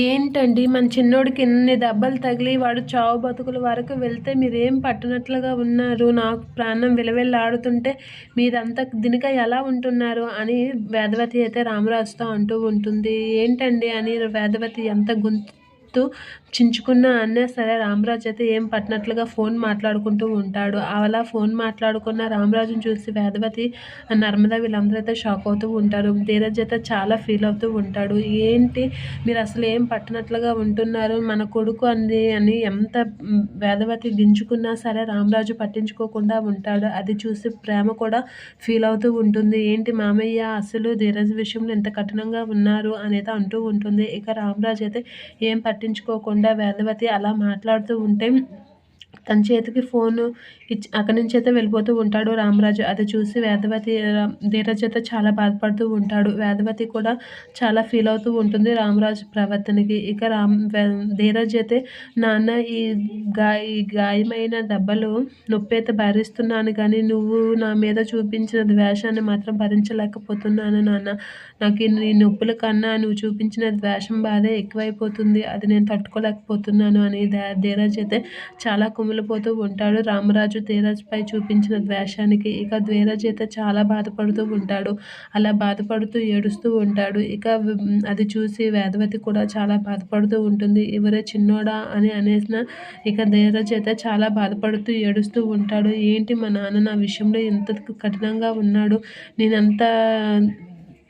ఏంటండి మన చిన్నోడికి ఇన్ని దెబ్బలు తగిలి వాడు చావు బతుకుల వరకు వెళ్తే మీరేం పట్టనట్లుగా ఉన్నారు. నాకు ప్రాణం విలవిల్లాడుతుంటే మీరంత దినక ఎలా ఉంటున్నారు అని వేదవతి అయితే రామరాజుతో అంటూ ఉంటుంది. ఏంటండి అని వేదవతి ఎంత గొంతు చించుకున్నా అన్నా సరే రామరాజు అయితే ఏం పట్టినట్లుగా ఫోన్ మాట్లాడుకుంటూ ఉంటాడు. అలా ఫోన్ మాట్లాడుకున్న రామరాజుని చూసి వేదవతి, నర్మద వీళ్ళందరూ అయితే షాక్ అవుతూ ఉంటారు. ధీరజ్ అయితే చాలా ఫీల్ అవుతూ ఉంటాడు. ఏంటి మీరు అసలు ఏం పట్టనట్లుగా ఉంటున్నారు, మన కొడుకు అంది అని ఎంత వేదవతి గింజుకున్నా సరే రామరాజు పట్టించుకోకుండా ఉంటాడు. అది చూసి ప్రేమ కూడా ఫీల్ అవుతూ ఉంటుంది. ఏంటి మామయ్య అసలు ధీరజ్ విషయంలో ఎంత కఠినంగా ఉన్నారు అనేది అంటూ ఉంటుంది. ఇక రామరాజు అయితే ఏం పట్టించుకోకుండా వేదవతి అలా మాట్లాడుతూ ఉంటే తన చేతికి ఫోను ఇచ్చి అక్కడి నుంచి అయితే వెళ్ళిపోతూ ఉంటాడు రామరాజు. అది చూసి వేదవతి ధీరజ్ అయితే చాలా బాధపడుతూ ఉంటాడు. వేదవతి కూడా చాలా ఫీల్ అవుతూ ఉంటుంది రామరాజు ప్రవర్తనకి. ఇక ధీరజ్ అయితే నాన్న ఈ గాయమైన దెబ్బలు నొప్పైతే భరిస్తున్నాను కానీ నువ్వు నా మీద చూపించిన ద్వేషాన్ని మాత్రం భరించలేకపోతున్నాను నాన్న. నాకు ఈ నొప్పుల కన్నా నువ్వు చూపించిన ద్వేషం బాధే ఎక్కువైపోతుంది. అది నేను తట్టుకోలేకపోతున్నాను అని ధీరజ్ అయితే చాలా కుమిలిపోతూ ఉంటాడు రామరాజు ధీరజ్పై చూపించిన ద్వేషానికి. ఇక ధీరజ్ అయితే చాలా బాధపడుతూ ఉంటాడు. అలా బాధపడుతూ ఏడుస్తూ ఉంటాడు. ఇక అది చూసి వేదవతి కూడా చాలా బాధపడుతూ ఉంటుంది. ఎవరే చిన్నోడా అని అనేసిన ఇక ధీరజ్ అయితే చాలా బాధపడుతూ ఏడుస్తూ ఉంటాడు. ఏంటి మా నాన్న నా విషయంలో ఎంత కఠినంగా ఉన్నాడు, నేనంత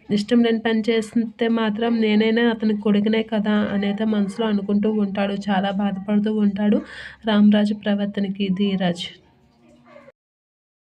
ఇష్టం లేని పని చేస్తే మాత్రం నేనైనా అతని కొడుకునే కదా అనేది మనసులో అనుకుంటూ ఉంటాడు. చాలా బాధపడుతూ ఉంటాడు రామరాజు ప్రవర్తనకి ధీరజ్.